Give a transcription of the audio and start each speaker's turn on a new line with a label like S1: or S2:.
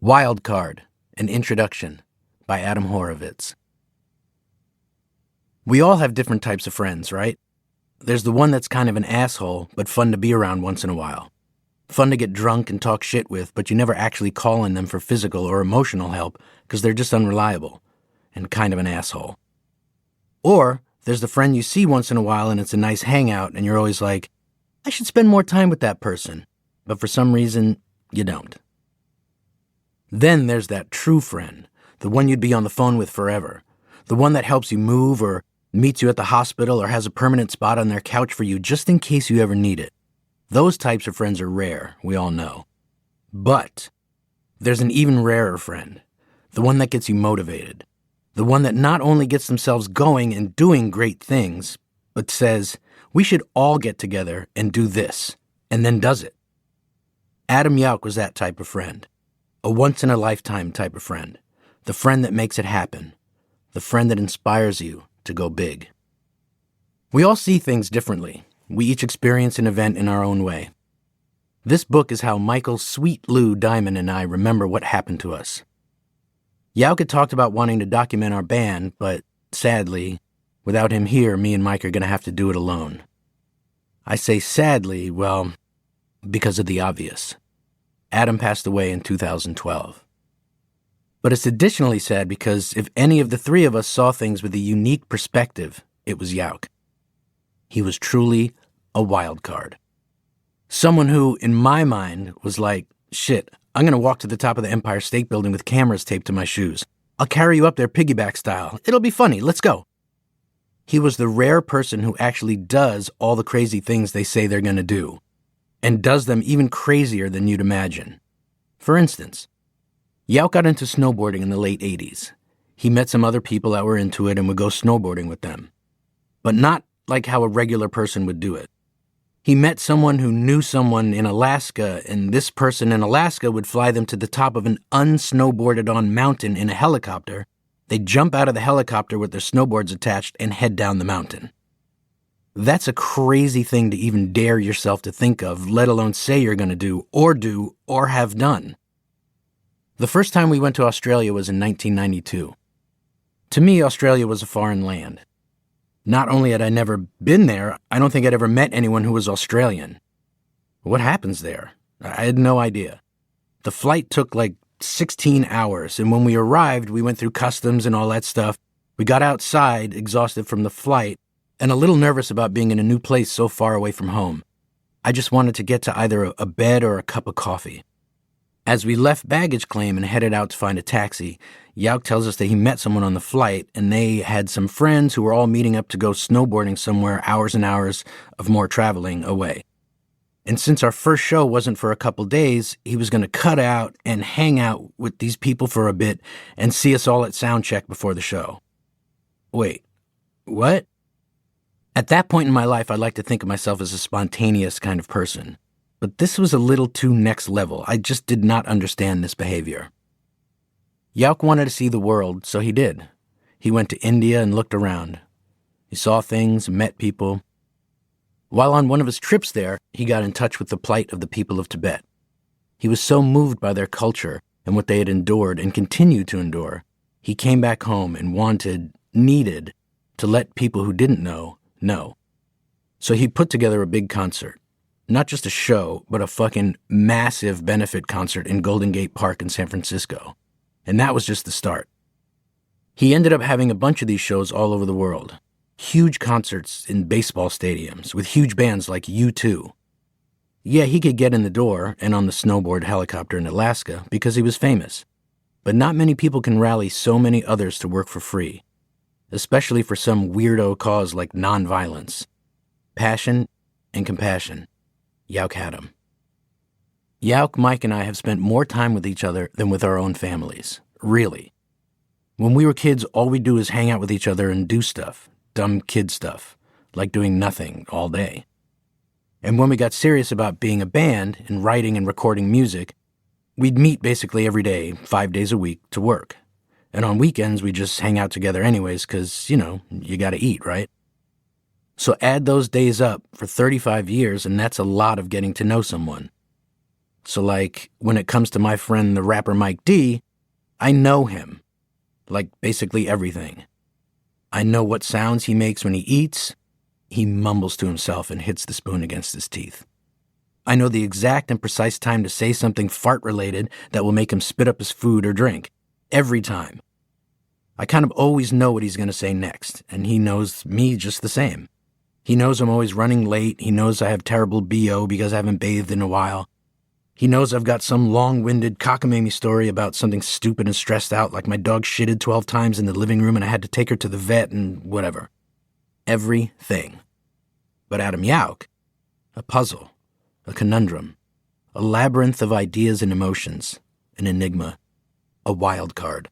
S1: Wild Card, An Introduction by Adam Horovitz. We all have different types of friends, right? There's the one that's kind of an asshole, but fun to be around once in a while. Fun to get drunk and talk shit with, but you never actually call on them for physical or emotional help because they're just unreliable and kind of an asshole. Or there's the friend you see once in a while and it's a nice hangout and you're always like, I should spend more time with that person, but for some reason, you don't. Then there's that true friend, the one you'd be on the phone with forever, the one that helps you move or meets you at the hospital or has a permanent spot on their couch for you just in case you ever need it. Those types of friends are rare, we all know. But there's an even rarer friend, the one that gets you motivated, the one that not only gets themselves going and doing great things, but says, we should all get together and do this, and then does it. Adam Yauch was that type of friend, a once-in-a-lifetime type of friend, the friend that makes it happen, the friend that inspires you to go big. We all see things differently. We each experience an event in our own way. This book is how Michael Sweet Lou Diamond and I remember what happened to us. Yauch had talked about wanting to document our band, but sadly, without him here, me and Mike are going to have to do it alone. I say sadly, well, because of the obvious. Adam passed away in 2012. But it's additionally sad because if any of the three of us saw things with a unique perspective, it was Yauch. He was truly a wild card. Someone who, in my mind, was like, shit, I'm going to walk to the top of the Empire State Building with cameras taped to my shoes. I'll carry you up there piggyback style. It'll be funny. Let's go. He was the rare person who actually does all the crazy things they say they're going to do, and does them even crazier than you'd imagine. For instance, Yauch got into snowboarding in the late 80s. He met some other people that were into it and would go snowboarding with them. But not like how a regular person would do it. He met someone who knew someone in Alaska, and this person in Alaska would fly them to the top of an unsnowboarded-on mountain in a helicopter. They'd jump out of the helicopter with their snowboards attached and head down the mountain. That's a crazy thing to even dare yourself to think of, let alone say you're going to do, or have done. The first time we went to Australia was in 1992. To me, Australia was a foreign land. Not only had I never been there, I don't think I'd ever met anyone who was Australian. What happens there? I had no idea. The flight took like 16 hours, and when we arrived, we went through customs and all that stuff. We got outside, exhausted from the flight, and a little nervous about being in a new place so far away from home. I just wanted to get to either a bed or a cup of coffee. As we left baggage claim and headed out to find a taxi, Yauch tells us that he met someone on the flight, and they had some friends who were all meeting up to go snowboarding somewhere hours and hours of more traveling away. And since our first show wasn't for a couple days, he was going to cut out and hang out with these people for a bit and see us all at sound check before the show. Wait, what? At that point in my life, I'd like to think of myself as a spontaneous kind of person. But this was a little too next level. I just did not understand this behavior. Yauch wanted to see the world, so he did. He went to India and looked around. He saw things, met people. While on one of his trips there, he got in touch with the plight of the people of Tibet. He was so moved by their culture and what they had endured and continued to endure, he came back home and needed, to let people who didn't know. So he put together a big concert. Not just a show, but a fucking massive benefit concert in Golden Gate Park in San Francisco. And that was just the start. He ended up having a bunch of these shows all over the world. Huge concerts in baseball stadiums with huge bands like U2. Yeah, he could get in the door and on the snowboard helicopter in Alaska because he was famous. But not many people can rally so many others to work for free. Especially for some weirdo cause like nonviolence. Passion and compassion. Yauch had him. Yauch, Mike, and I have spent more time with each other than with our own families. Really. When we were kids, all we do is hang out with each other and do stuff. Dumb kid stuff. Like doing nothing all day. And when we got serious about being a band and writing and recording music, we'd meet basically every day, 5 days a week, to work. And on weekends, we just hang out together anyways because, you gotta eat, right? So add those days up for 35 years, and that's a lot of getting to know someone. So, like, when it comes to my friend the rapper Mike D, I know him. Like, basically everything. I know what sounds he makes when he eats. He mumbles to himself and hits the spoon against his teeth. I know the exact and precise time to say something fart-related that will make him spit up his food or drink. Every time. I kind of always know what he's going to say next, and he knows me just the same. He knows I'm always running late. He knows I have terrible BO because I haven't bathed in a while. He knows I've got some long-winded cockamamie story about something stupid and stressed out, like my dog shitted 12 times in the living room and I had to take her to the vet and whatever. Everything. But Adam Yauch, a puzzle, a conundrum, a labyrinth of ideas and emotions, an enigma, a wild card.